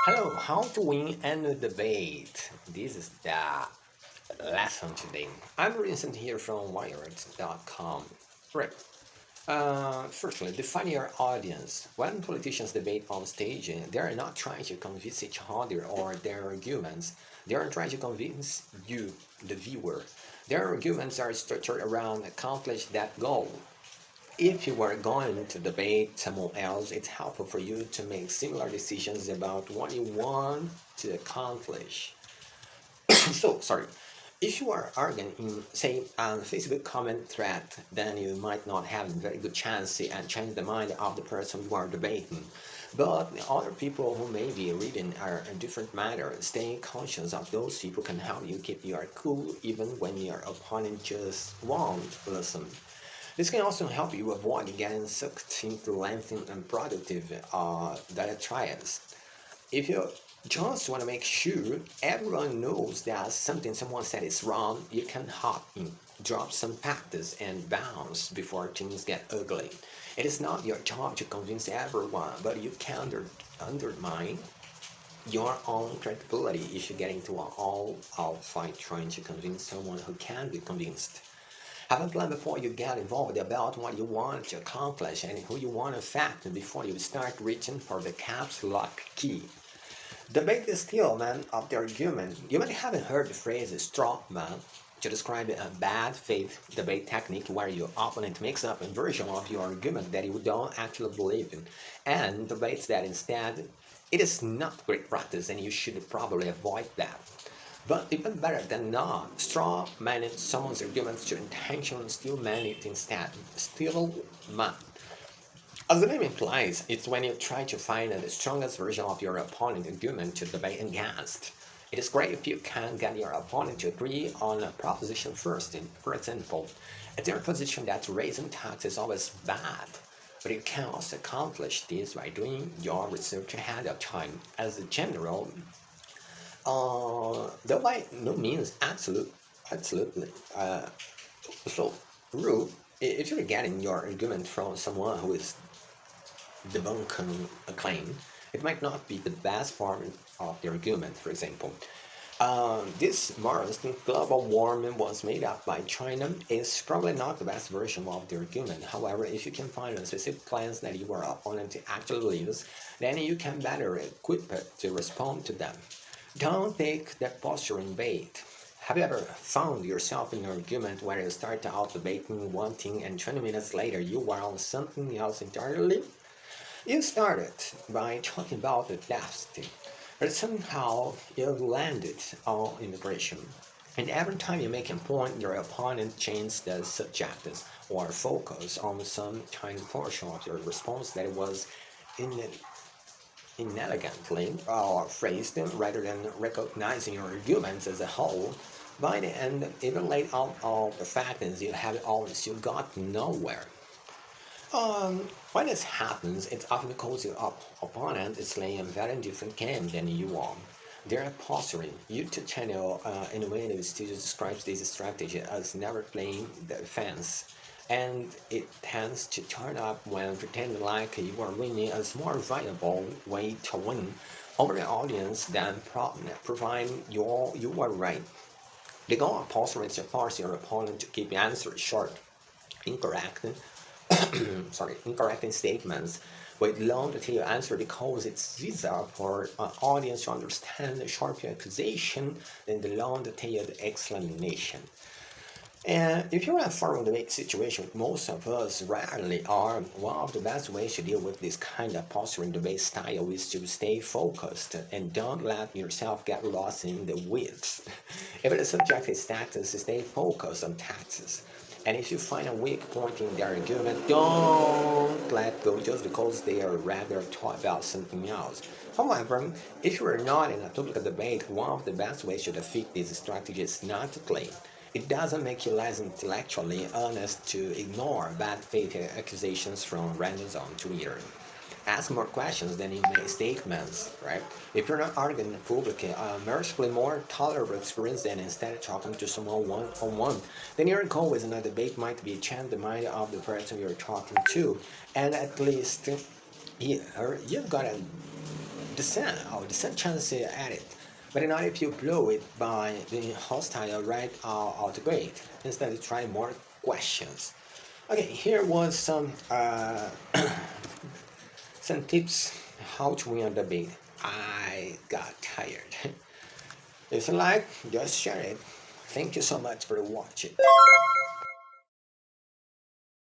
Hello, how to win any debate. This is the lesson today. I'm Vincent here from Wired.com. Right. Firstly, define your audience. When politicians debate on stage, they are not trying to convince each other or their arguments. They are trying to convince you, the viewer. Their arguments are structured around accomplish that goal. If you are going to debate someone else, it's helpful for you to make similar decisions about what you want to accomplish. So, sorry. If you are arguing in, say, a Facebook comment thread, then you might not have a very good chance to change the mind of the person you are debating. But other people who may be reading a different matter, staying conscious of those people can help you keep your cool even when your opponent just won't listen. This can also help you avoid getting sucked into lengthy and productive data trials. If you just want to make sure everyone knows that someone said is wrong, you can hop in, drop some facts, and bounce before things get ugly. It is not your job to convince everyone, but you can undermine your own credibility if you get into an all-out fight trying to convince someone who can be convinced. Have a plan before you get involved about what you want to accomplish and who you want to affect before you start reaching for the caps lock key. Debate the stillman of the argument. You might have heard the phrase straw man to describe a bad faith debate technique where your opponent makes up a version of your argument that you don't actually believe in and debates that instead. It is not great practice and you should probably avoid that. But even better than not, straw manage someone's arguments to intentionally still man it instead. Still man. As the name implies, it's when you try to find the strongest version of your opponent's argument to debate against. It is great if you can get your opponent to agree on a proposition first. For example, it's their position that raising taxes is always bad. But you can also accomplish this by doing your research ahead of time. As a general, though by no means absolutely. So, rule, if you're getting your argument from someone who is debunking a claim, it might not be the best form of the argument, for example. This Mars global warming was made up by China is probably not the best version of the argument. However, if you can find a specific plans that your opponent actually believes, then you can better equip it to respond to them. Don't take that posturing bait. Have you ever found yourself in an argument where you start out debating one thing and 20 minutes later you were on something else entirely? You started by talking about the left, but somehow you landed on immigration. And every time you make a point, your opponent changes the subject or focus on some tiny portion of your response that was in inelegantly phrased rather than recognizing your arguments as a whole. By the end, even laid out all the facts, you have always you got nowhere. When this happens, it often because your opponent is playing a very different game than you are. They're posturing. YouTube channel Innovative Studios describes this strategy as never playing the fence, and it tends to turn up when pretending like you are winning as more viable way to win over the audience than providing you are right. The goal of posturing is to force your opponent to keep answers short, incorrect, incorrect statements with long detailed answer because it's easier for an audience to understand the sharp accusation than the long detailed explanation. And if you're in a formal debate situation, most of us rarely are, one of the best ways to deal with this kind of posturing debate style is to stay focused and don't let yourself get lost in the weeds. If the subject is taxes, stay focused on taxes. And if you find a weak point in their argument, don't let go just because they are rather talk about something else. However, if you are not in a public debate, one of the best ways to defeat this strategy is not to claim. It doesn't make you less intellectually honest to ignore bad faith accusations from randoms on Twitter. Ask more questions than you make statements, right? If you're not arguing in public, mercifully more tolerable experience than instead talking to someone one-on-one, then your goal in a debate might be change the mind of the person you're talking to, and at least you've got a decent chance at it. But not if you blow it by being hostile right out the gate. Instead, try more questions. Okay, here was some tips how to win a debate. I got tired. If you like, just share it. Thank you so much for watching.